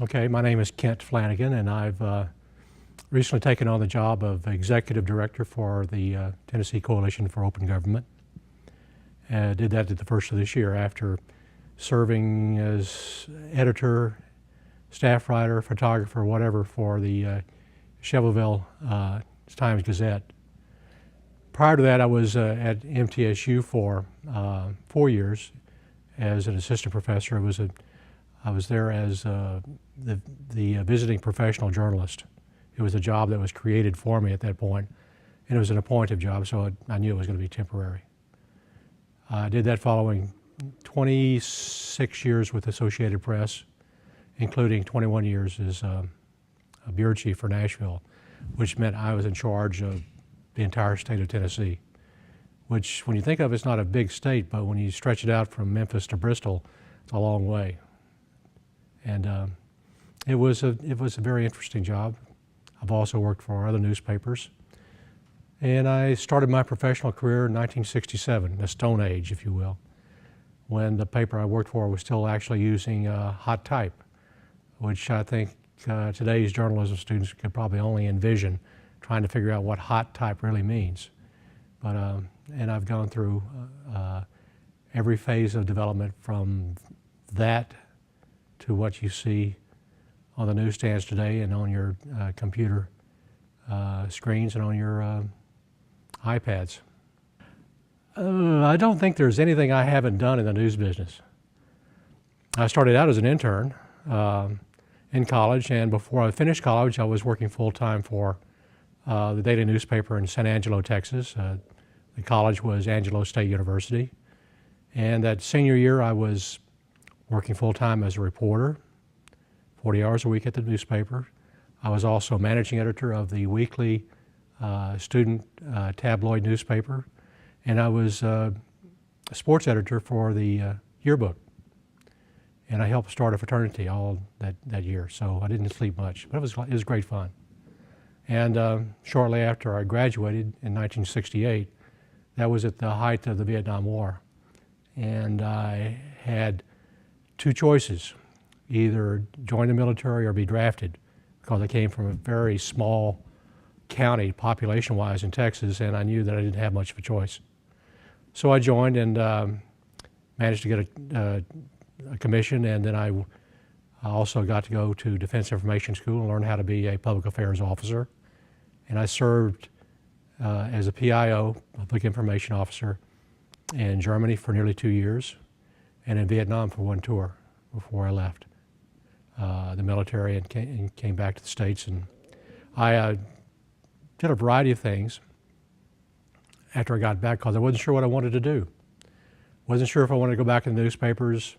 Okay, my name is Kent Flanagan, and I've recently taken on the job of Executive Director for the Tennessee Coalition for Open Government. Did that at the first of this year after serving as editor, staff writer, photographer, whatever for the Shelbyville Times-Gazette. Prior to that, I was at MTSU for 4 years as an assistant professor. I was there as the visiting professional journalist. It was a job that was created for me at that point, and it was an appointive job, so I knew it was going to be temporary. I did that following 26 years with Associated Press, including 21 years as a bureau chief for Nashville, which meant I was in charge of the entire state of Tennessee, which when you think of it, it's not a big state, but when you stretch it out from Memphis to Bristol, it's a long way. And it was a very interesting job. I've also worked for other newspapers. And I started my professional career in 1967, the Stone Age, if you will, when the paper I worked for was still actually using hot type, which I think today's journalism students could probably only envision trying to figure out what hot type really means. But, and I've gone through every phase of development from that to what you see on the newsstands today and on your computer screens and on your iPads. I don't think there's anything I haven't done in the news business. I started out as an intern in college, and before I finished college, I was working full-time for the daily newspaper in San Angelo, Texas. The college was Angelo State University. And that senior year, I was working full-time as a reporter, 40 hours a week at the newspaper. I was also managing editor of the weekly student tabloid newspaper, and I was a sports editor for the yearbook. And I helped start a fraternity all that year, so I didn't sleep much, but it was great fun. And shortly after I graduated in 1968, that was at the height of the Vietnam War, and I had two choices: either join the military or be drafted, because I came from a very small county population-wise in Texas, and I knew that I didn't have much of a choice. So I joined and managed to get a commission, and then I also got to go to Defense Information School and learn how to be a public affairs officer. And I served as a PIO, Public Information Officer, in Germany for nearly 2 years, and in Vietnam for one tour before I left the military and came back to the States. And I did a variety of things after I got back because I wasn't sure what I wanted to do. Wasn't sure if I wanted to go back in the newspapers,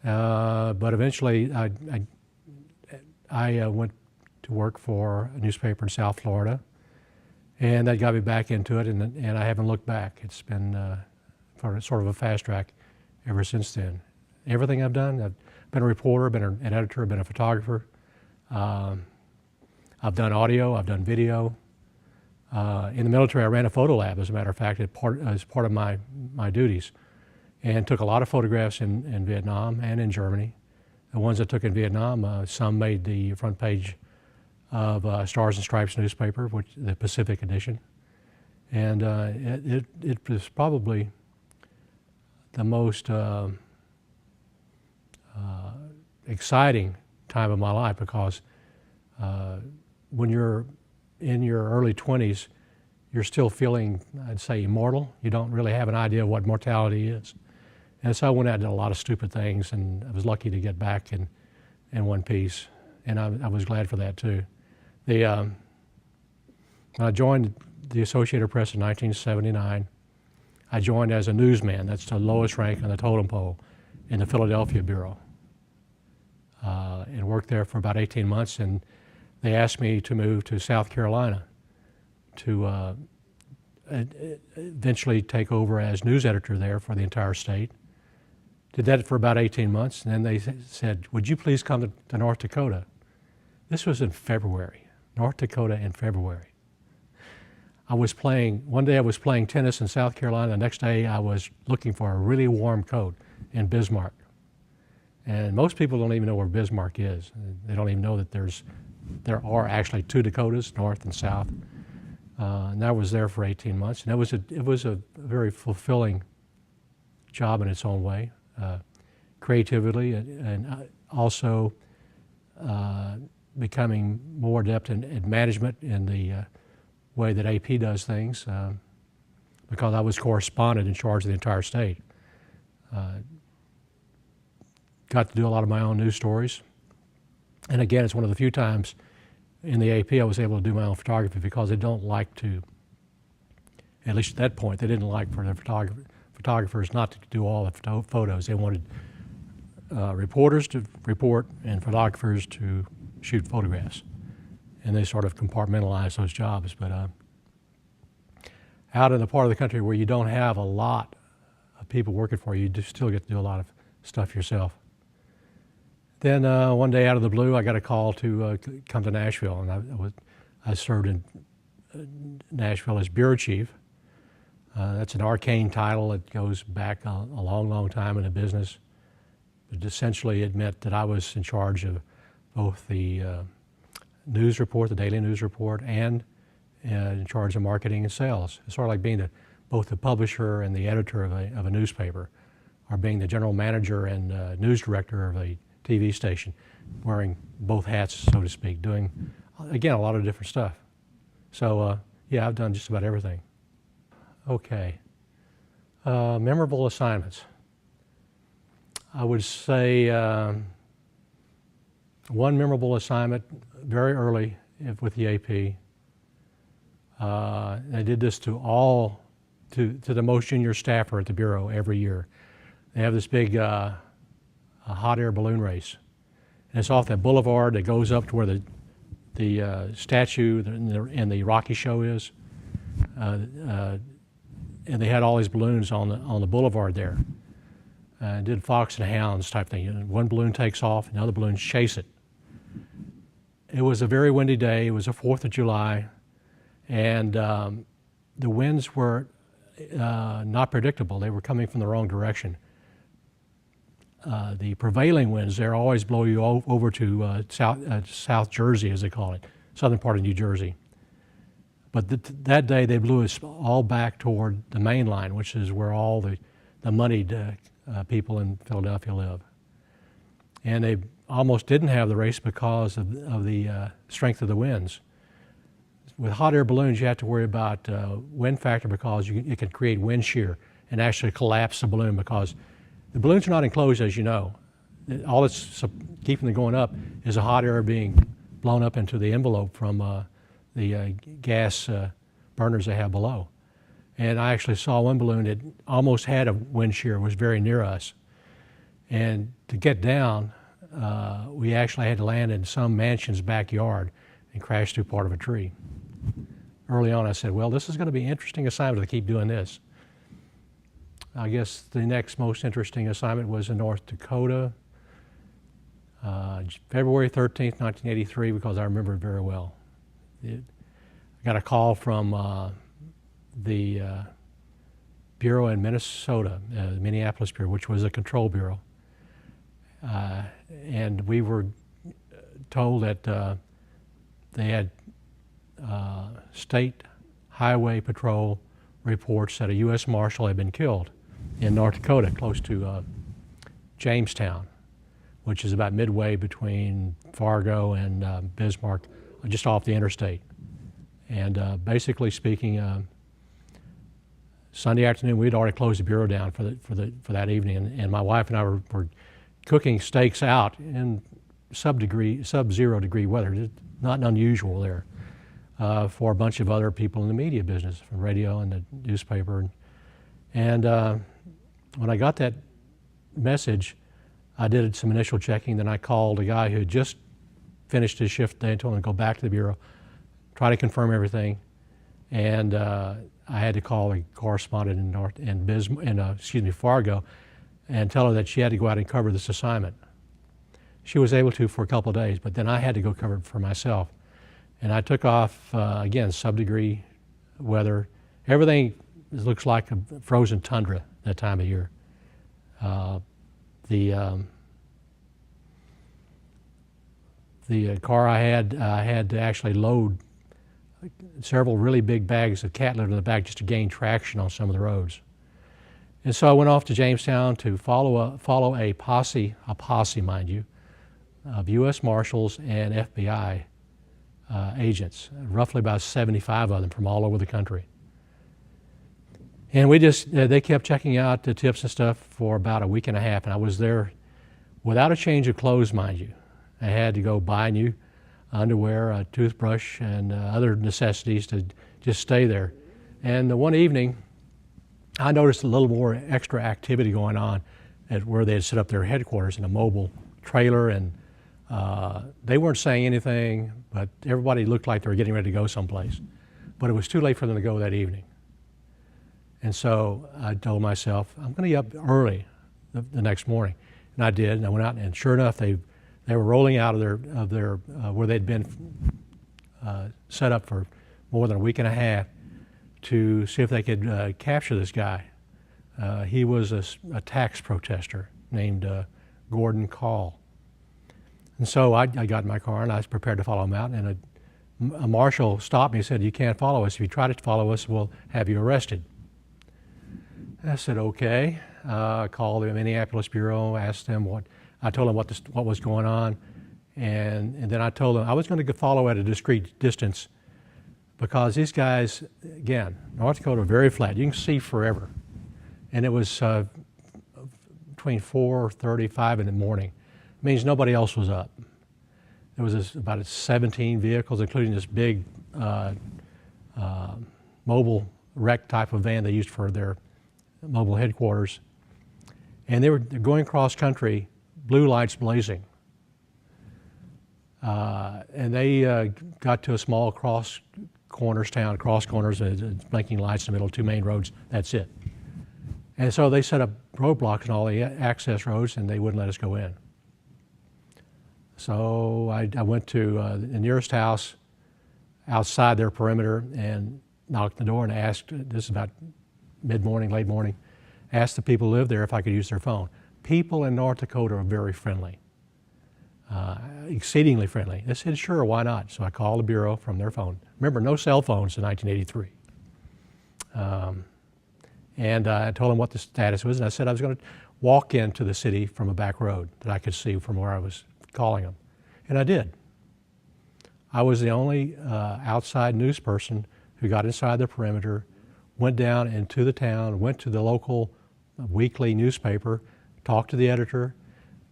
but eventually I went to work for a newspaper in South Florida, and that got me back into it, and I haven't looked back. It's been sort of a fast track ever since then. Everything I've done, I've been a reporter, been an editor, been a photographer. I've done audio, I've done video. In the military, I ran a photo lab, as a matter of fact, as part of my duties, and took a lot of photographs in Vietnam and in Germany. The ones I took in Vietnam, some made the front page of Stars and Stripes newspaper, the Pacific edition. And it was probably the most exciting time of my life, because when you're in your early 20s, you're still feeling, I'd say, immortal. You don't really have an idea of what mortality is. And so I went out and did a lot of stupid things, and I was lucky to get back in one piece. And I was glad for that too. When I joined the Associated Press in 1979, I joined as a newsman. That's the lowest rank on the totem pole in the Philadelphia Bureau. And worked there for about 18 months, and they asked me to move to South Carolina to eventually take over as news editor there for the entire state. Did that for about 18 months, and then they said, would you please come to North Dakota? This was in February, North Dakota in February. One day I was playing tennis in South Carolina, the next day I was looking for a really warm coat in Bismarck. And most people don't even know where Bismarck is. They don't even know that there are actually 2 Dakotas, north and south. And I was there for 18 months, and it was a very fulfilling job in its own way, creatively, and also becoming more adept in management in the way that AP does things, because I was correspondent in charge of the entire state. Got to do a lot of my own news stories. And again, it's one of the few times in the AP I was able to do my own photography, because they don't like to, at least at that point, they didn't like for the photographers not to do all the photos. They wanted reporters to report and photographers to shoot photographs. And they sort of compartmentalized those jobs. But out in the part of the country where you don't have a lot of people working for you, you still get to do a lot of stuff yourself. Then one day out of the blue, I got a call to come to Nashville, and I served in Nashville as bureau chief. That's an arcane title. It goes back a long, long time in the business. But essentially, it meant that I was in charge of both the news report, the daily news report, and in charge of marketing and sales. It's sort of like being both the publisher and the editor of a newspaper, or being the general manager and news director of a TV station, wearing both hats, so to speak, doing, again, a lot of different stuff. So, yeah, I've done just about everything. Okay. Memorable assignments. I would say one memorable assignment very early with the AP. I did this to the most junior staffer at the Bureau every year. They have this big hot air balloon race. And it's off that boulevard that goes up to where the statue and the Rocky show is. And they had all these balloons on the boulevard there. Did fox and hounds type thing. And one balloon takes off, and the other balloons chase it. It was a very windy day. It was the 4th of July. And the winds were not predictable. They were coming from the wrong direction. The prevailing winds there always blow you over to South Jersey, as they call it, southern part of New Jersey. But that day they blew us all back toward the main line, which is where all the moneyed people in Philadelphia live. And they almost didn't have the race because of the strength of the winds. With hot air balloons, you have to worry about wind factor, because it can create wind shear and actually collapse the balloon, because the balloons are not enclosed, as you know. All that's keeping them going up is the hot air being blown up into the envelope from the gas burners they have below. And I actually saw one balloon that almost had a wind shear, was very near us. And to get down, we actually had to land in some mansion's backyard and crash through part of a tree. Early on, I said, well, this is going to be an interesting assignment to keep doing this. I guess the next most interesting assignment was in North Dakota, February 13th, 1983, because I remember it very well. I got a call from the bureau in Minnesota, the Minneapolis Bureau, which was a control bureau. And we were told that they had state highway patrol reports that a U.S. Marshal had been killed in North Dakota, close to Jamestown, which is about midway between Fargo and Bismarck, just off the interstate. And basically speaking, Sunday afternoon, we'd already closed the bureau down for that evening, and my wife and I were cooking steaks out in sub-zero degree weather. It's not unusual there for a bunch of other people in the media business, from radio and the newspaper. And when I got that message, I did some initial checking. Then I called a guy who had just finished his shift today and told him to go back to the bureau, try to confirm everything. And I had to call a correspondent in Fargo, and tell her that she had to go out and cover this assignment. She was able to for a couple of days, but then I had to go cover it for myself. And I took off, again, sub-degree weather. Everything looks like a frozen tundra that time of year. The the car I had to actually load several really big bags of cat litter in the back just to gain traction on some of the roads. And so I went off to Jamestown to follow a posse, mind you, of U.S. Marshals and FBI agents, roughly about 75 of them from all over the country. And they kept checking out the tips and stuff for about a week and a half, and I was there without a change of clothes, mind you. I had to go buy new underwear, a toothbrush, and other necessities to just stay there. And one evening, I noticed a little more extra activity going on at where they had set up their headquarters in a mobile trailer, and they weren't saying anything, but everybody looked like they were getting ready to go someplace. But it was too late for them to go that evening. And so I told myself, I'm going to get up early the next morning. And I did, and I went out, and sure enough, they were rolling out of their where they'd been set up for more than a week and a half to see if they could capture this guy. He was a tax protester named Gordon Call. And so I got in my car and I was prepared to follow him out, and a marshal stopped me and said, "You can't follow us. If you try to follow us, we'll have you arrested." And I said, "Okay." I called the Minneapolis Bureau, asked them I told them what was going on, and then I told them I was going to follow at a discreet distance because these guys, again, North Dakota, very flat. You can see forever. And it was between 4:35 in the morning. It means nobody else was up. There was about 17 vehicles, including this big mobile wreck type of van they used for their mobile headquarters. And they're going cross country, blue lights blazing. And they got to a small cross corners, blinking lights in the middle of two main roads, that's it. And so they set up roadblocks on all the access roads, and they wouldn't let us go in. So I went to the nearest house outside their perimeter and knocked on the door and asked, this is about mid-morning, late morning, asked the people who lived there if I could use their phone. People in North Dakota are very friendly, exceedingly friendly. They said, sure, why not? So I called the Bureau from their phone. Remember, no cell phones in 1983. And I told them what the status was, and I said I was going to walk into the city from a back road that I could see from where I was calling them. And I did. I was the only outside news person who got inside the perimeter, went down into the town, went to the local weekly newspaper, talked to the editor,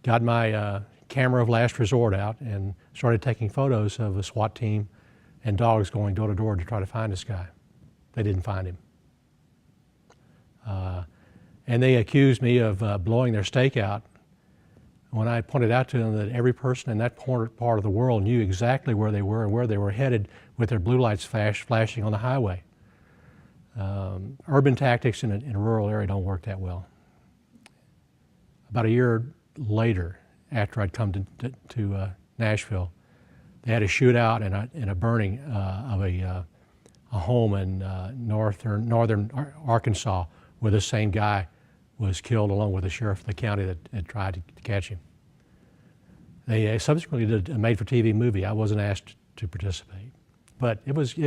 got my camera of last resort out, and started taking photos of a SWAT team and dogs going door to door to try to find this guy. They didn't find him. And they accused me of blowing their stake out when I pointed out to them that every person in that part of the world knew exactly where they were and where they were headed with their blue lights flashing on the highway. Urban tactics in a rural area don't work that well. About a year later, after I'd come to Nashville, they had a shootout and a burning of a home in northern Arkansas, where the same guy was killed along with the sheriff of the county that had tried to catch him. They subsequently did a made-for-TV movie. I wasn't asked to participate, but it was they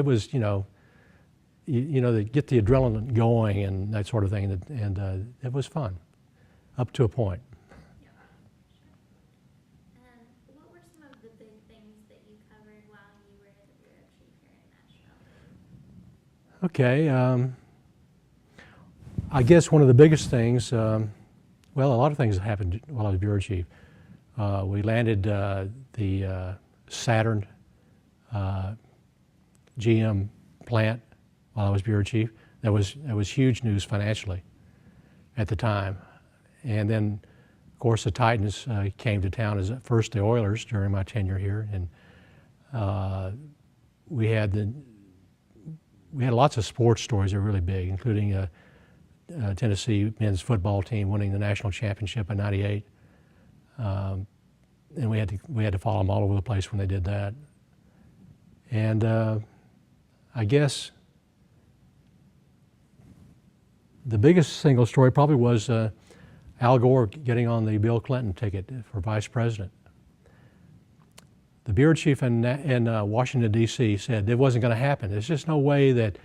get the adrenaline going and that sort of thing, and it was fun, up to a point. Yeah. And what were some of the big things that you covered while you were the bureau chief here in Nashville? Okay. I guess one of the biggest things, well, a lot of things happened while I was bureau chief. We landed the Saturn GM plant while I was bureau chief. That was huge news financially at the time. And then, of course, the Titans came to town as first the Oilers during my tenure here, and we had lots of sports stories that were really big, including Tennessee men's football team winning the national championship in '98, and we had to follow them all over the place when they did that. And I guess the biggest single story probably was Al Gore getting on the Bill Clinton ticket for vice president. The bureau chief in Washington, D.C. said it wasn't going to happen. There's just no way that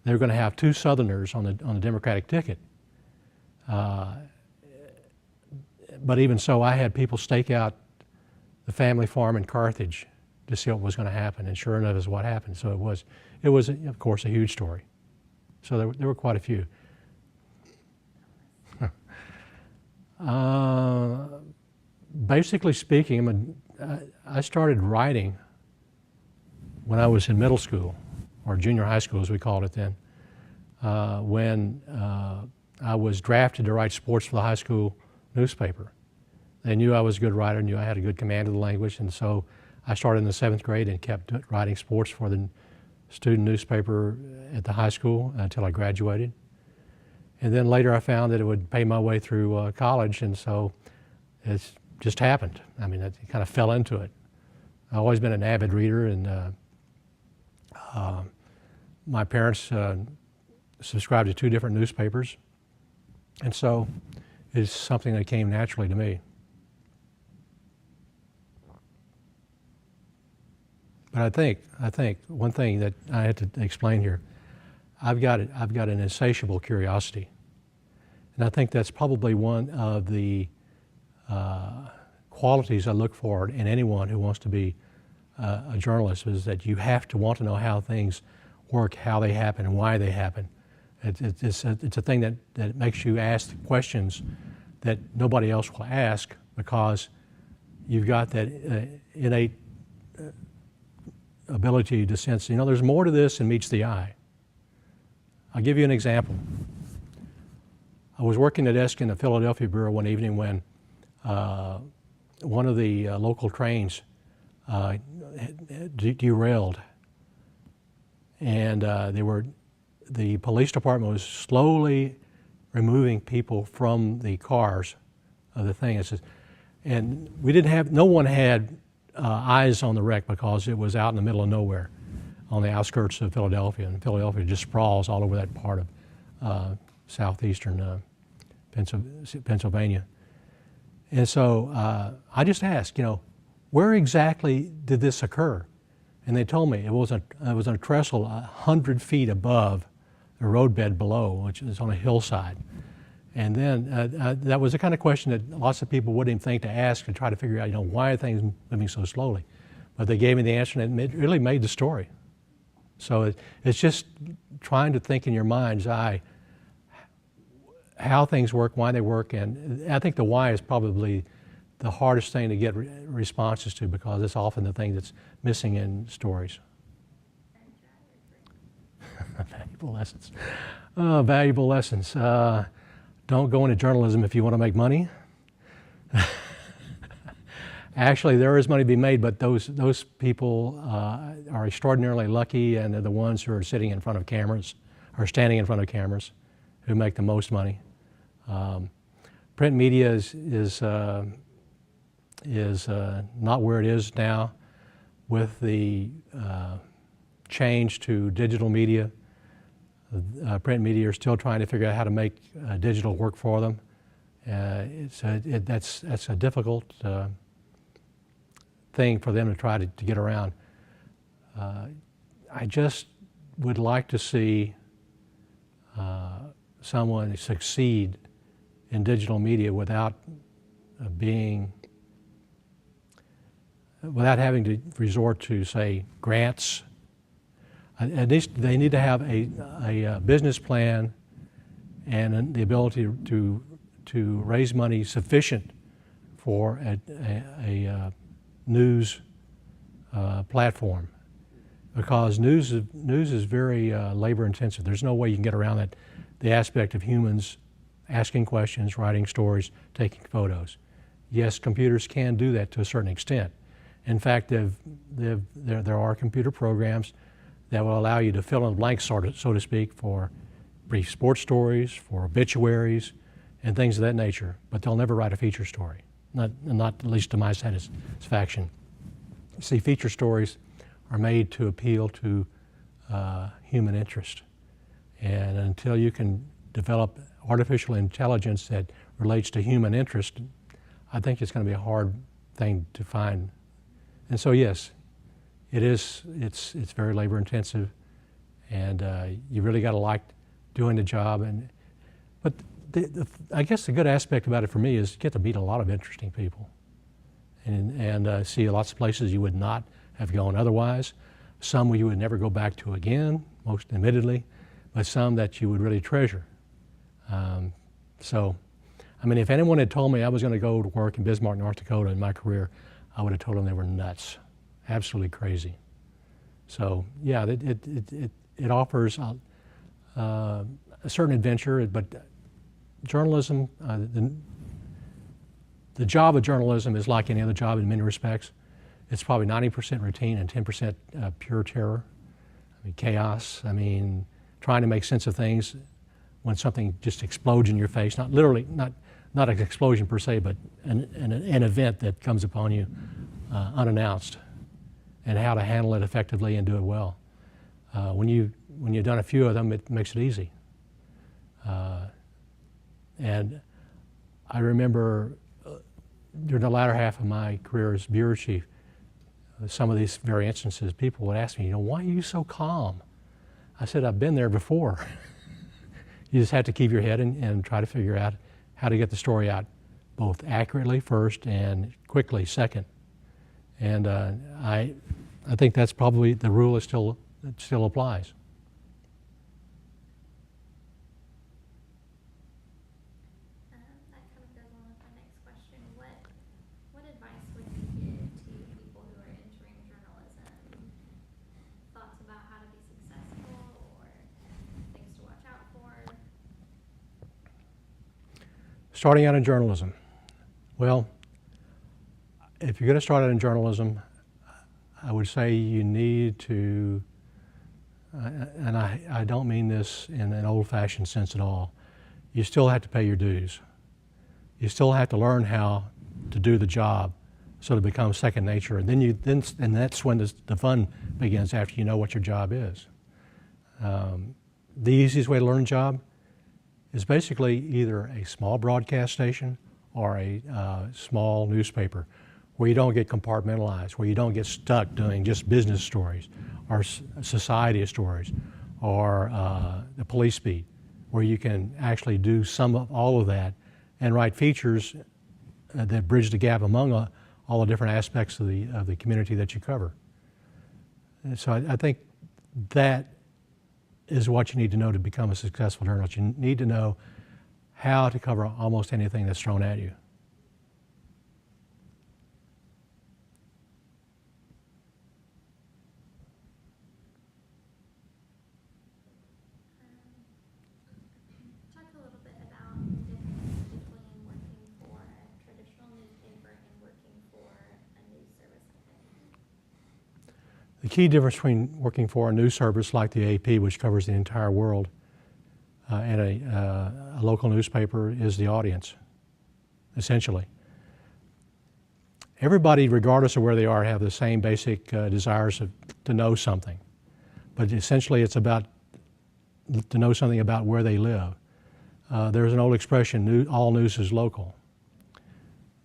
they were going to have two Southerners on the Democratic ticket. But even so, I had people stake out the family farm in Carthage to see what was going to happen, and sure enough, is what happened. So it was of course a huge story. So there were quite a few. Basically speaking, I started writing when I was in middle school, or junior high school as we called it then, when I was drafted to write sports for the high school newspaper. They knew I was a good writer, knew I had a good command of the language, and so I started in the 7th grade and kept writing sports for the student newspaper at the high school until I graduated. And then later I found that it would pay my way through college, and so it just happened. I mean, I kind of fell into it. I've always been an avid reader, and my parents subscribed to 2 different newspapers, and so it's something that came naturally to me. But I think one thing that I had to explain here, I've got an insatiable curiosity, and I think that's probably one of the qualities I look for in anyone who wants to be a journalist, is that you have to want to know how things work, how they happen, and why they happen. It's a thing that makes you ask questions that nobody else will ask, because you've got that innate ability to sense, there's more to this than meets the eye. I'll give you an example. I was working the desk in the Philadelphia bureau one evening when one of the local trains derailed, and the police department was slowly removing people from the cars of the thing. And no one had eyes on the wreck because it was out in the middle of nowhere on the outskirts of Philadelphia, and Philadelphia just sprawls all over that part of southeastern Pennsylvania. And so I just asked, where exactly did this occur? And they told me it was on a trestle 100 feet above the roadbed below, which is on a hillside. And then that was the kind of question that lots of people wouldn't even think to ask to try to figure out, why are things moving so slowly? But they gave me the answer, and it really made the story. So it's just trying to think in your mind's eye how things work, why they work, and I think the why is probably the hardest thing to get responses to, because it's often the thing that's missing in stories. Valuable lessons. Valuable lessons. Don't go into journalism if you want to make money. Actually, there is money to be made, but those people are extraordinarily lucky, and they're the ones who are sitting in front of cameras, or standing in front of cameras, who make the most money. Print media is not where it is now. With the change to digital media, print media are still trying to figure out how to make digital work for them. That's a difficult thing for them to try to get around. I just would like to see someone succeed in digital media without having to resort to, say, grants. At least they need to have a business plan and the ability to raise money sufficient for a news platform, because news is very labor intensive. There's no way you can get around that, the aspect of humans asking questions, writing stories, taking photos. Yes, computers can do that to a certain extent. In fact, there are computer programs that will allow you to fill in the blanks, so to speak, for brief sports stories, for obituaries, and things of that nature. But they'll never write a feature story, not at least to my satisfaction. See, feature stories are made to appeal to human interest. And until you can develop artificial intelligence that relates to human interest, I think it's going to be a hard thing to find And so yes, it's very labor intensive, and you really got to like doing the job. But I guess the good aspect about it for me is you get to meet a lot of interesting people, and see lots of places you would not have gone otherwise. Some you would never go back to again, most admittedly, but some that you would really treasure. So, I mean, if anyone had told me I was going to go to work in Bismarck, North Dakota in my career, I would have told them they were nuts, absolutely crazy. So, yeah, it offers a certain adventure, but journalism, the job of journalism is like any other job in many respects. It's probably 90% routine and 10% pure terror. I mean, chaos. I mean, trying to make sense of things when something just explodes in your face. Not literally, not an explosion per se, but an event that comes upon you unannounced, and how to handle it effectively and do it well. When you've done a few of them, it makes it easy. And I remember during the latter half of my career as bureau chief, some of these very instances, people would ask me, why are you so calm? I said, I've been there before. You just have to keep your head and try to figure out how to get the story out, both accurately first and quickly second. And I think that's probably the rule that still applies. That kind of goes on with my next question. What advice would you give to people who are entering journalism? Thoughts about how to be successful or things to watch out for? Starting out in journalism. Well, if you're going to start out in journalism, I would say you need to, and I don't mean this in an old-fashioned sense at all, you still have to pay your dues. You still have to learn how to do the job so it becomes second nature. And then that's when the fun begins, after you know what your job is. The easiest way to learn a job is basically either a small broadcast station or a small newspaper, where you don't get compartmentalized, where you don't get stuck doing just business stories or society stories or the police beat, where you can actually do some of all of that and write features that bridge the gap among all the different aspects of the community that you cover. And so I think that is what you need to know to become a successful journalist. You need to know how to cover almost anything that's thrown at you. Talk a little bit about the difference between working for a traditional newspaper and working for a news service, I think. The key difference between working for a news service like the AP, which covers the entire world, and a local newspaper is the audience, essentially. Everybody, regardless of where they are, have the same basic desires to know something. But essentially it's about to know something about where they live. There's an old expression, all news is local.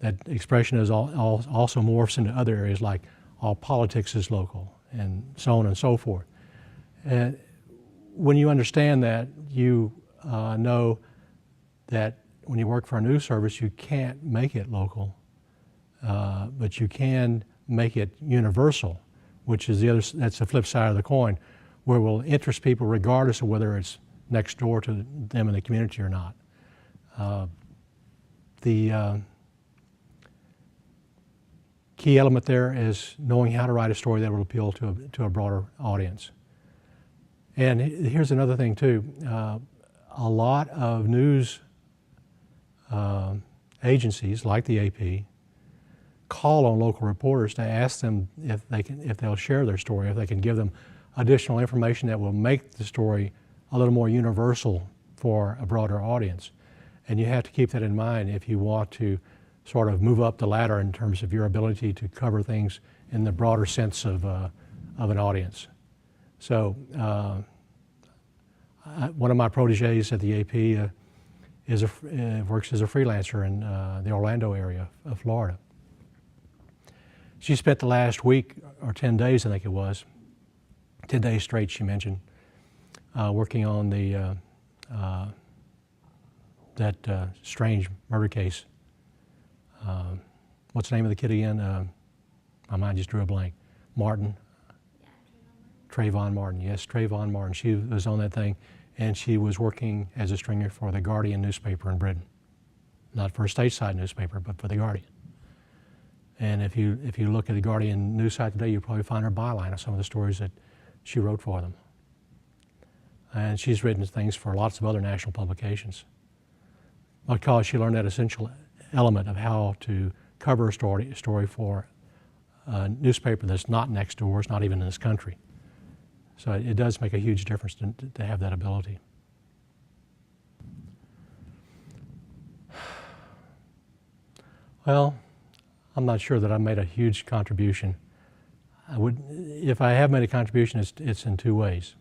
That expression is also morphs into other areas, like all politics is local, and so on and so forth. And when you understand that, you know that when you work for a news service, you can't make it local, but you can make it universal, which is that's the flip side of the coin, where it will interest people regardless of whether it's next door to them in the community or not. The key element there is knowing how to write a story that will appeal to a broader audience. And here's another thing too. A lot of news agencies like the AP call on local reporters to ask them if they'll share their story, if they can give them additional information that will make the story a little more universal for a broader audience. And you have to keep that in mind if you want to sort of move up the ladder in terms of your ability to cover things in the broader sense of an audience. So one of my proteges at the AP works as a freelancer in the Orlando area of Florida. she spent the last week or 10 days, I think it was, 10 days straight, she mentioned, working on that strange murder case. What's the name of the kid again? My mind just drew a blank. Martin. Yeah, Trayvon Martin. Trayvon Martin, yes, Trayvon Martin. She was on that thing, and she was working as a stringer for the Guardian newspaper in Britain. Not for a stateside newspaper, but for the Guardian. And if you look at the Guardian news site today, you'll probably find her byline of some of the stories that she wrote for them. And she's written things for lots of other national publications. Because she learned that essential element of how to cover a story for a newspaper that's not next door, it's not even in this country. So it does make a huge difference to have that ability. Well, I'm not sure that I've made a huge contribution. If I have made a contribution, it's in two ways.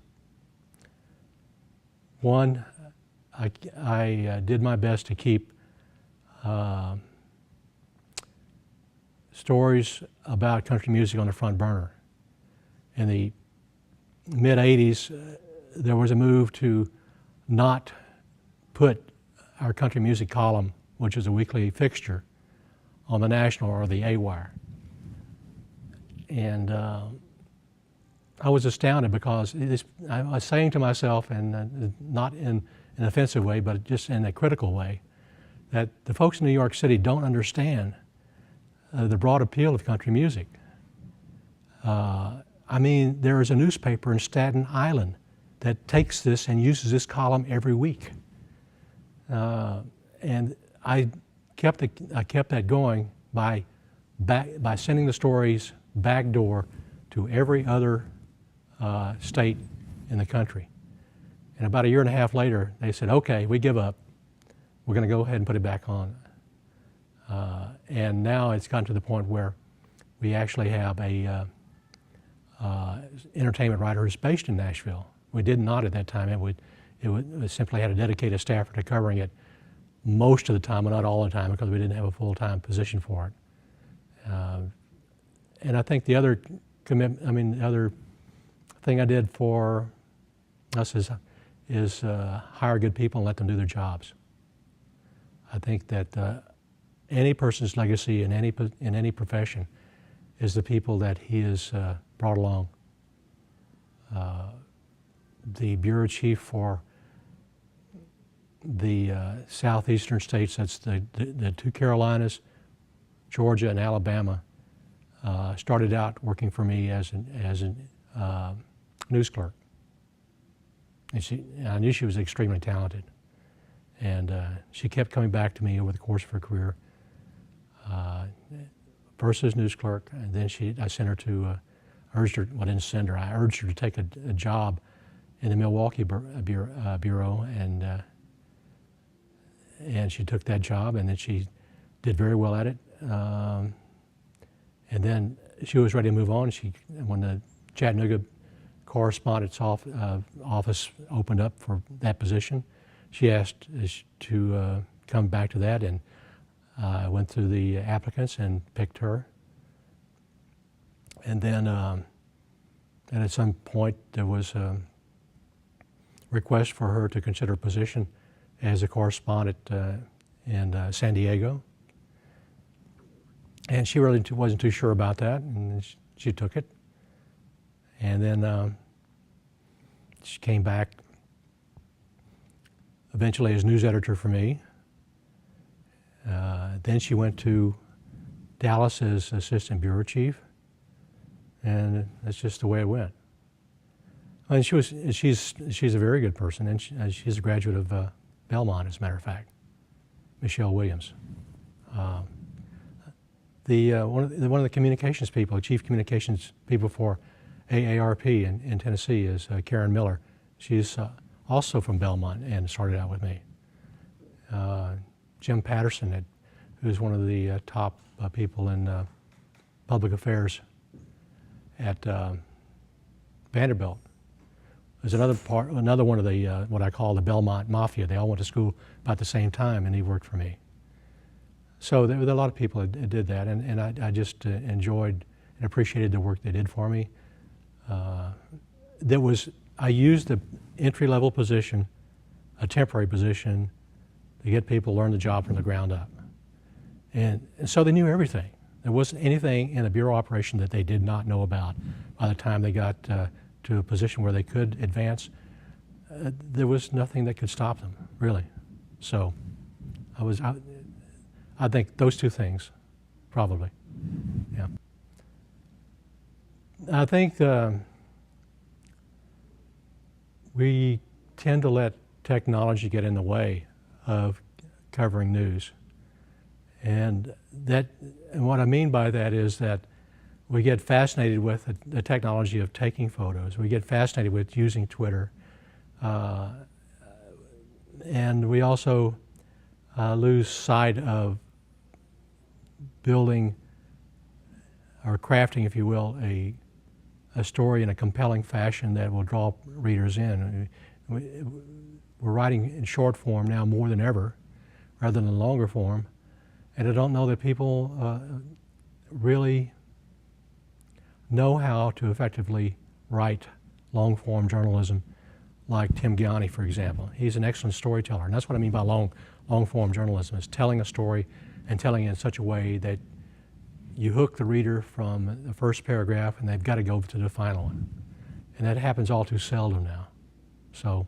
One, I did my best to keep stories about country music on the front burner. In the mid-'80s, there was a move to not put our country music column, which is a weekly fixture, on the National or the A-Wire. And I was astounded because I was saying to myself, and not in an offensive way, but just in a critical way, that the folks in New York City don't understand the broad appeal of country music. I mean, there is a newspaper in Staten Island that takes this and uses this column every week. And I kept that going by sending the stories backdoor to every other state in the country. And about a year and a half later, they said, okay, we give up. We're going to go ahead and put it back on. And now it's gotten to the point where we actually have a entertainment writer who's based in Nashville. We did not at that time. It simply had a dedicated staffer to covering it most of the time, but not all the time, because we didn't have a full-time position for it. And I think the other other thing I did for us is hire good people and let them do their jobs. I think that any person's legacy in any profession is the people that he has brought along. The bureau chief for the southeastern states, that's the two Carolinas, Georgia and Alabama, started out working for me as a news clerk. And I knew she was extremely talented. And she kept coming back to me over the course of her career. First as news clerk, and then I sent her to, urged her to take a job in the Milwaukee bureau, and she took that job, and then she did very well at it. And then she was ready to move on. When the Chattanooga correspondent's office opened up for that position, she asked to come back to that, and I went through the applicants and picked her. And then and at some point there was a request for her to consider a position as a correspondent in San Diego. And she really wasn't too sure about that, and she took it. And then she came back eventually as news editor for me. Then she went to Dallas as assistant bureau chief, and that's just the way it went. And she's a very good person, and she's a graduate of Belmont, as a matter of fact, Michelle Williams. One of the communications people, chief communications people for AARP in Tennessee is Karen Miller. She's also from Belmont and started out with me. Jim Patterson, who's one of the top people in public affairs at Vanderbilt, is another one of the what I call the Belmont Mafia. They all went to school about the same time, and he worked for me. So there were a lot of people that did that, and I just enjoyed and appreciated the work they did for me. I used the entry-level position, a temporary position, to get people to learn the job from the ground up. And so they knew everything. There wasn't anything in the Bureau operation that they did not know about by the time they got to a position where they could advance. There was nothing that could stop them, really. So I think those two things, probably, yeah. I think we tend to let technology get in the way of covering news. And what I mean by that is that we get fascinated with the technology of taking photos. We get fascinated with using Twitter. And we also lose sight of building or crafting, if you will, a story in a compelling fashion that will draw readers in. We're writing in short form now more than ever, rather than longer form, and I don't know that people really know how to effectively write long form journalism like Tim Gianni, for example. He's an excellent storyteller, and that's what I mean by long form journalism, is telling a story and telling it in such a way that you hook the reader from the first paragraph and they've got to go to the final one. And that happens all too seldom now. So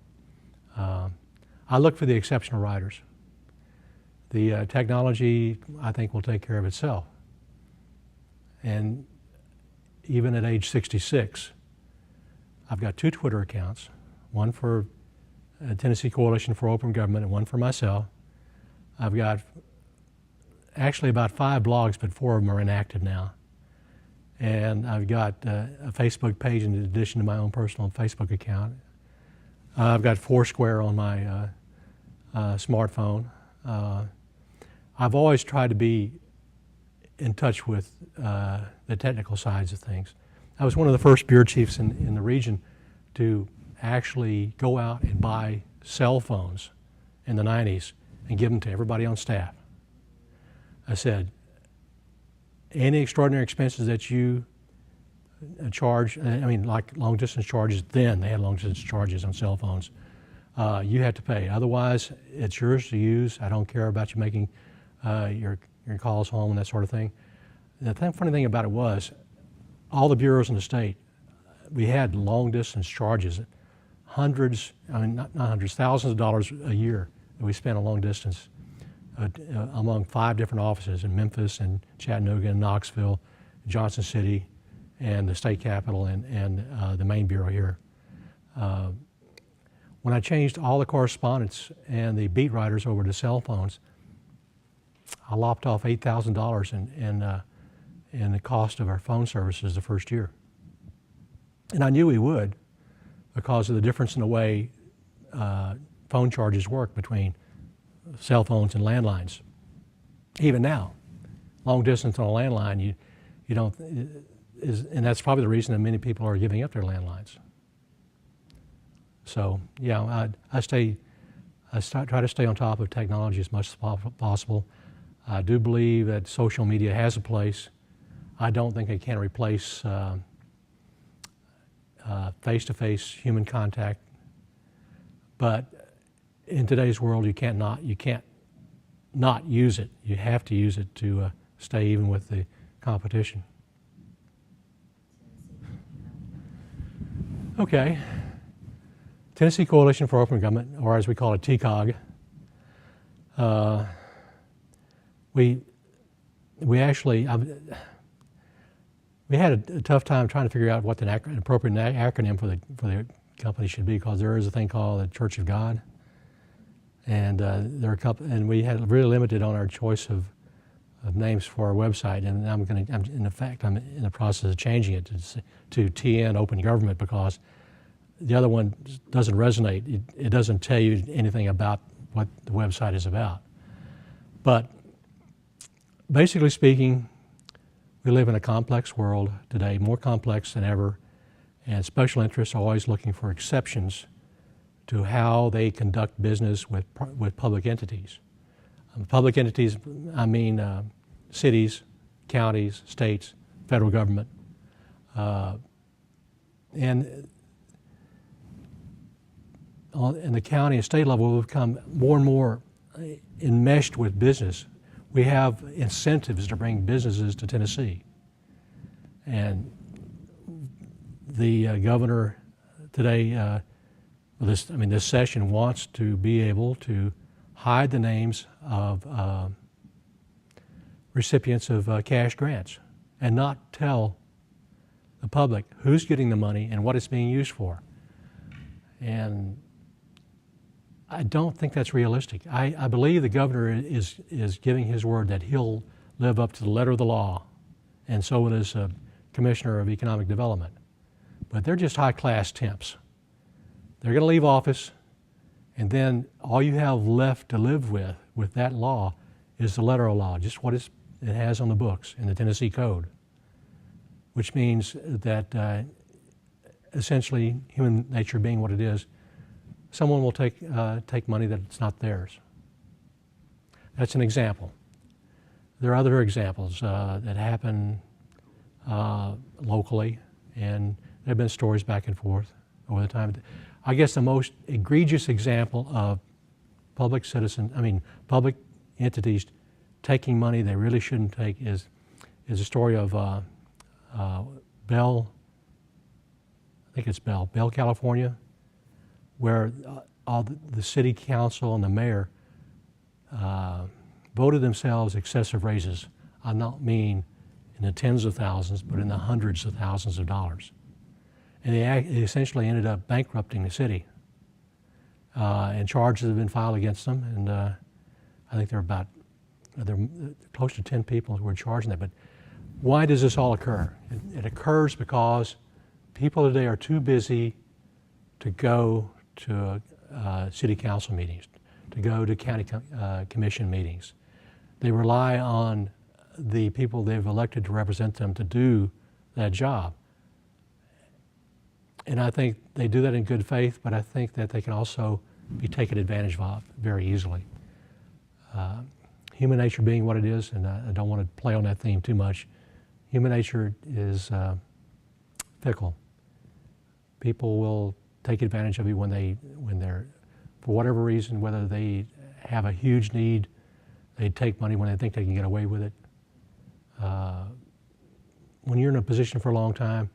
I look for the exceptional writers. The technology, I think, will take care of itself. And even at age 66, I've got 2 Twitter accounts, one for Tennessee Coalition for Open Government and one for myself. I've got actually about 5 blogs, but 4 of them are inactive now. And I've got a Facebook page in addition to my own personal Facebook account. I've got Foursquare on my smartphone. I've always tried to be in touch with the technical sides of things. I was one of the first bureau chiefs in the region to actually go out and buy cell phones in the 90s and give them to everybody on staff. I said, any extraordinary expenses that you charge, I mean, like long distance charges, then they had long distance charges on cell phones, you have to pay. Otherwise, it's yours to use. I don't care about you making your calls home and that sort of thing. The funny thing about it was, all the bureaus in the state, we had long distance charges, hundreds, I mean, not hundreds, thousands of dollars a year that we spent on long distance among 5 different offices in Memphis and Chattanooga and Knoxville, Johnson City, and the state capitol and the main bureau here. When I changed all the correspondence and the beat writers over to cell phones, I lopped off $8,000 in the cost of our phone services the first year. And I knew we would because of the difference in the way phone charges work between cell phones and landlines. Even now, long distance on a landline, you don't, and that's probably the reason that many people are giving up their landlines. So yeah, I try to stay on top of technology as much as possible. I do believe that social media has a place. I don't think it can replace face-to-face human contact, but in today's world, you can't not use it. You have to use it to stay even with the competition. Okay. Tennessee Coalition for Open Government, or as we call it, TCOG. We actually we had a tough time trying to figure out what the appropriate acronym for the company should be, because there is a thing called the Church of God. And there are a couple, and we had really limited on our choice of names for our website. And I'm in the process of changing it to TN Open Government, because the other one doesn't resonate. It doesn't tell you anything about what the website is about. But basically speaking, we live in a complex world today, more complex than ever, and special interests are always looking for exceptions to how they conduct business with public entities. Public entities, I mean cities, counties, states, federal government. And in the county and state level, we've become more and more enmeshed with business. We have incentives to bring businesses to Tennessee. And the governor today, this session wants to be able to hide the names of recipients of cash grants and not tell the public who's getting the money and what it's being used for. And I don't think that's realistic. I believe the governor is giving his word that he'll live up to the letter of the law, and so will his Commissioner of Economic Development. But they're just high-class temps. They're going to leave office, and then all you have left to live with that law is the letter of law, just what it has on the books in the Tennessee Code, which means that essentially, human nature being what it is, someone will take money that's not theirs. That's an example. There are other examples that happen locally, and there have been stories back and forth over the time. I guess the most egregious example of public entities taking money they really shouldn't take is a story of Bell, California, where all the city council and the mayor voted themselves excessive raises. I don't mean in the tens of thousands, but in the hundreds of thousands of dollars. And they essentially ended up bankrupting the city. And charges have been filed against them, and I think there are close to 10 people who are charged in that. But why does this all occur? It occurs because people today are too busy to go to city council meetings, to go to county commission meetings. They rely on the people they've elected to represent them to do that job. And I think they do that in good faith, but I think that they can also be taken advantage of very easily. Human nature being what it is, and I don't want to play on that theme too much, human nature is fickle. People will take advantage of you when they're, for whatever reason, whether they have a huge need, they take money when they think they can get away with it. When you're in a position for a long time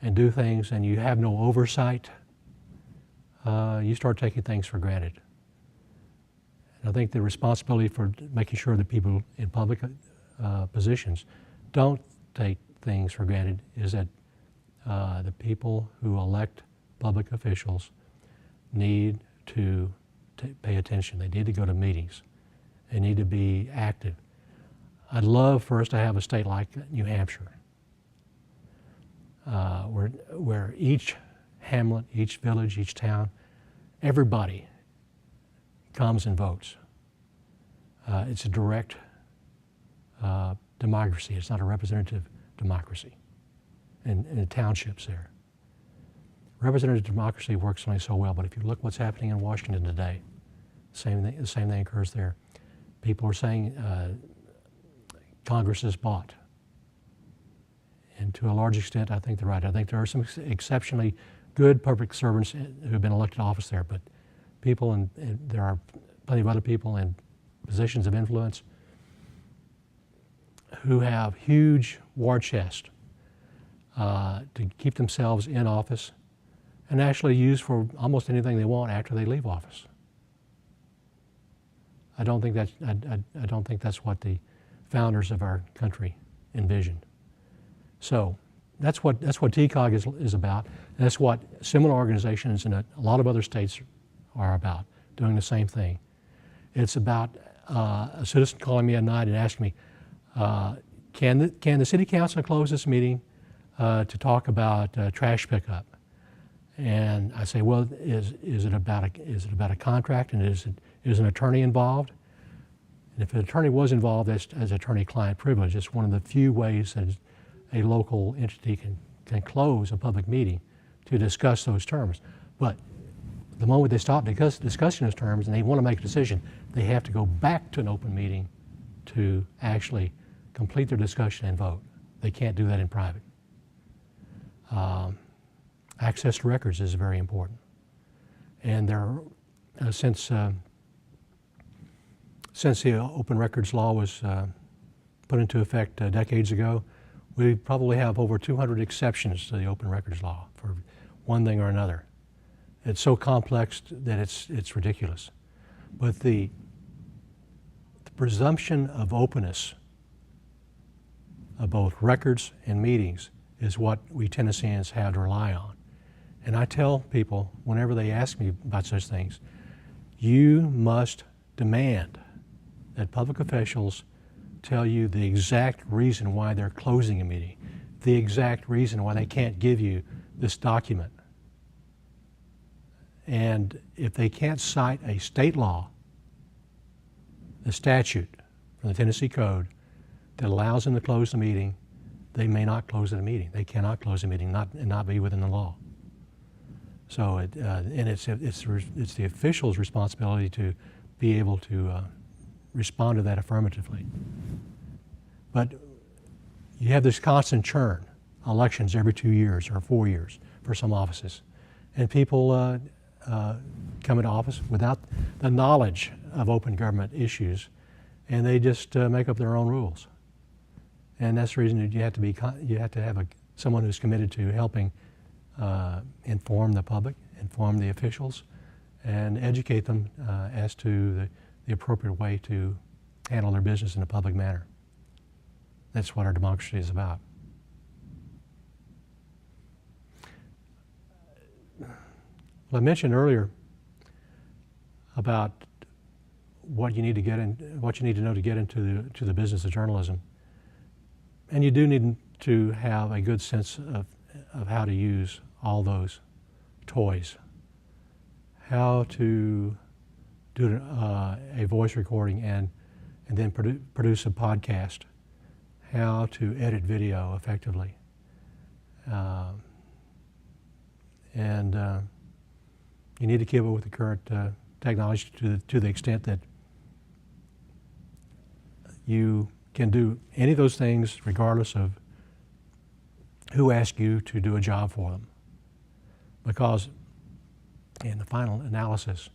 and do things and you have no oversight, you start taking things for granted. And I think the responsibility for making sure that people in public positions don't take things for granted is that the people who elect public officials need to pay attention. They need to go to meetings. They need to be active. I'd love for us to have a state like New Hampshire, where each hamlet, each village, each town, everybody comes and votes. It's a direct democracy. It's not a representative democracy in the townships there. Representative democracy works only so well, but if you look what's happening in Washington today, the same thing occurs there. People are saying Congress is bought. And to a large extent, I think they're right. I think there are some exceptionally good public servants who have been elected to office there, but people, and there are plenty of other people in positions of influence who have huge war chest to keep themselves in office and actually use for almost anything they want after they leave office. I don't think that's what the founders of our country envisioned. So that's what TCOG is about. And that's what similar organizations in a lot of other states are about, doing the same thing. It's about a citizen calling me at night and asking me, can the city council close this meeting to talk about trash pickup? And I say, well, is it about a contract, and is an attorney involved? And if an attorney was involved, that's as attorney-client privilege. It's one of the few ways that a local entity can close a public meeting to discuss those terms. But the moment they stop discussing those terms and they want to make a decision, they have to go back to an open meeting to actually complete their discussion and vote. They can't do that in private. Access to records is very important. And there, since the open records law was put into effect decades ago, we probably have over 200 exceptions to the open records law for one thing or another. It's so complex that it's ridiculous. But the presumption of openness of both records and meetings is what we Tennesseans have to rely on. And I tell people whenever they ask me about such things, you must demand that public officials tell you the exact reason why they're closing a meeting, the exact reason why they can't give you this document. And if they can't cite a state law, a statute from the Tennessee Code that allows them to close the meeting, they may not close the meeting. They cannot close the meeting and not be within the law. So it's the official's responsibility to be able to respond to that affirmatively. But you have this constant churn, elections every 2 years or 4 years for some offices, and people come into office without the knowledge of open government issues, and they just make up their own rules. And that's the reason that you have to have someone who's committed to helping inform the public, inform the officials, and educate them as to the appropriate way to handle their business in a public manner. That's what our democracy is about. Well, I mentioned earlier about what you need to know to get into the business of journalism, and you do need to have a good sense of how to use all those toys, how to do a voice recording and then produce a podcast, how to edit video effectively, and you need to keep up with the current technology to the extent that you can do any of those things regardless of who asks you to do a job for them. Because in the final analysis,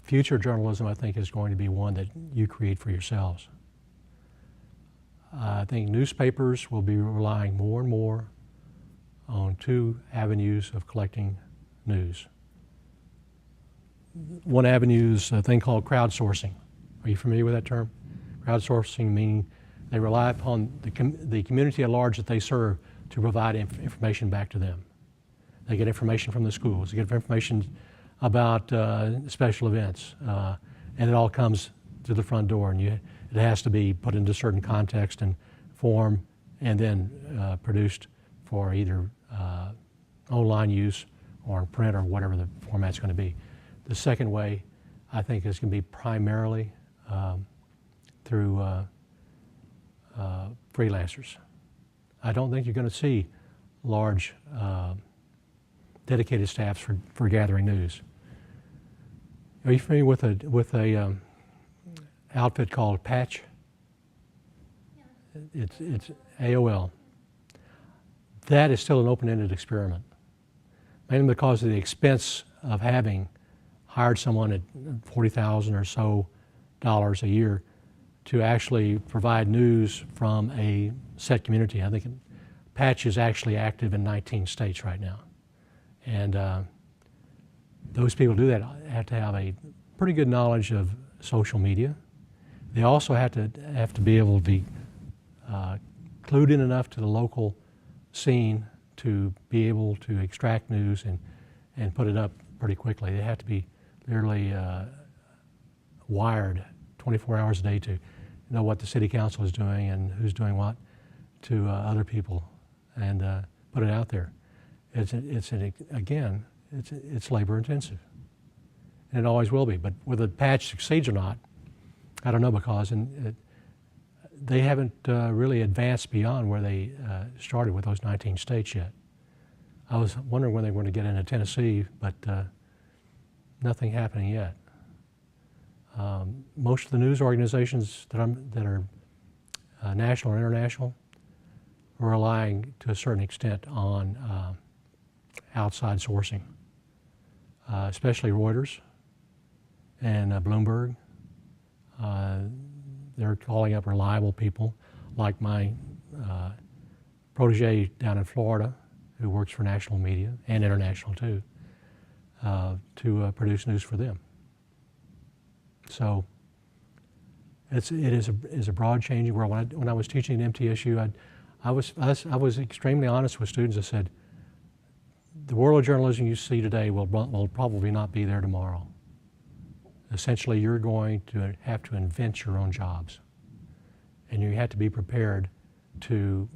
future journalism, I think, is going to be one that you create for yourselves. I think newspapers will be relying more and more on two avenues of collecting news. One avenue is a thing called crowdsourcing. Are you familiar with that term? Crowdsourcing meaning they rely upon the community at large that they serve to provide information back to them. They get information from the schools, they get information about special events, and it all comes to the front door, and it has to be put into certain context and form, and then produced for either online use or print or whatever the format's going to be. The second way, I think, is going to be primarily through freelancers. I don't think you're going to see large dedicated staffs for gathering news. Are you familiar with a outfit called Patch? Yeah. It's AOL. That is still an open-ended experiment, mainly because of the expense of having hired someone at $40,000 or so a year to actually provide news from a set community. I think Patch is actually active in 19 states right now. And those people do that have to have a pretty good knowledge of social media. They also have to be able to be clued in enough to the local scene to be able to extract news and put it up pretty quickly. They have to be literally wired 24 hours a day to know what the city council is doing and who's doing what to other people and put it out there. It's labor intensive, and it always will be. But whether the Patch succeeds or not, I don't know, because they haven't really advanced beyond where they started with those 19 states yet. I was wondering when they were going to get into Tennessee, but nothing happening yet. Most of the news organizations that are national or international relying to a certain extent on outside sourcing, especially Reuters and Bloomberg. They're calling up reliable people like my protege down in Florida, who works for national media and international too, to produce news for them. So it is a broad changing world. When I was teaching at MTSU, I was extremely honest with students. I said, the world of journalism you see today will probably not be there tomorrow. Essentially, you're going to have to invent your own jobs. And you have to be prepared to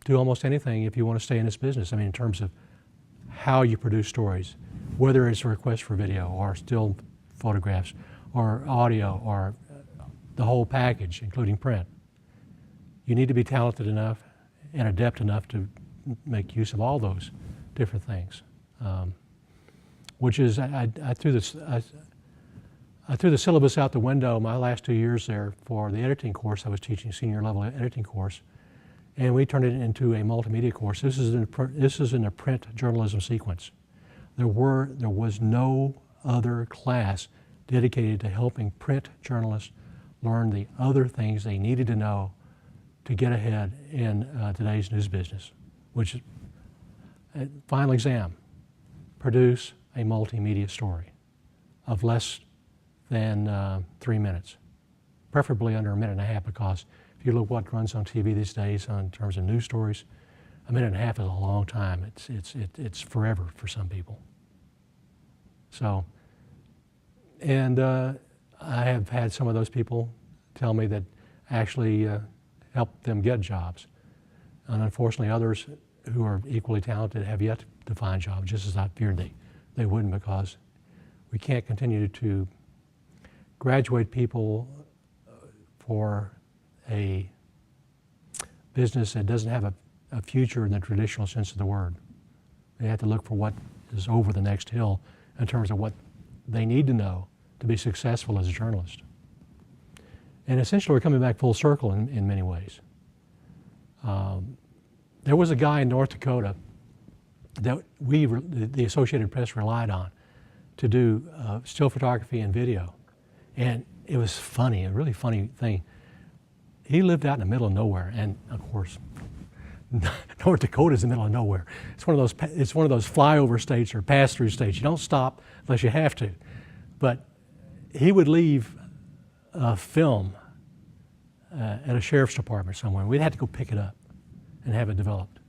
do almost anything if you want to stay in this business. I mean, in terms of how you produce stories, whether it's a request for video or still photographs or audio or the whole package, including print. You need to be talented enough and adept enough to make use of all those different things. Which is, I threw the syllabus out the window my last 2 years there for the editing course I was teaching, senior level editing course, and we turned it into a multimedia course. This is in a print journalism sequence. There was no other class dedicated to helping print journalists learn the other things they needed to know to get ahead in today's news business, which is, final exam, produce a multimedia story of less than 3 minutes, preferably under 1.5 minutes, because if you look what runs on TV these days in terms of news stories, 1.5 minutes is a long time. It's forever for some people. So, and I have had some of those people tell me that actually helped them get jobs. And unfortunately, others who are equally talented have yet to find jobs, just as I feared they wouldn't, because we can't continue to graduate people for a business that doesn't have a future in the traditional sense of the word. They have to look for what is over the next hill in terms of what they need to know to be successful as a journalist. And essentially, we're coming back full circle in many ways. There was a guy in North Dakota that the Associated Press relied on to do still photography and video. And it was funny, a really funny thing. He lived out in the middle of nowhere, and of course, North Dakota is in the middle of nowhere. It's one of those flyover states or pass-through states. You don't stop unless you have to. But he would leave a film at a sheriff's department somewhere. We'd have to go pick it up and have it developed.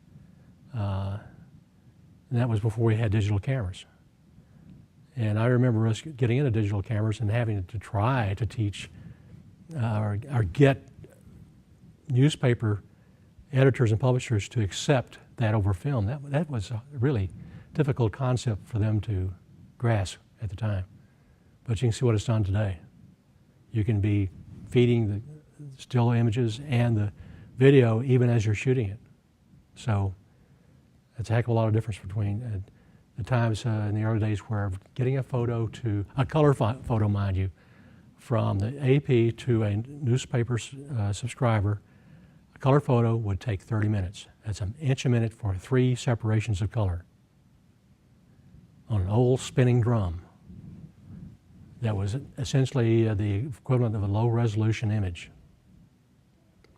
And that was before we had digital cameras. And I remember us getting into digital cameras and having to try to teach or get newspaper editors and publishers to accept that over film. That was a really difficult concept for them to grasp at the time. But you can see what it's done today. You can be feeding the still images and the video even as you're shooting it. So it's a heck of a lot of difference between the times in the early days where getting a photo to, a color photo mind you, from the AP to a newspaper subscriber, a color photo would take 30 minutes. That's an inch a minute for 3 separations of color on an old spinning drum. That was essentially the equivalent of a low resolution image.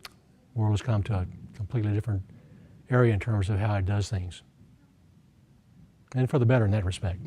The world has come to a completely different area in terms of how it does things. And for the better in that respect.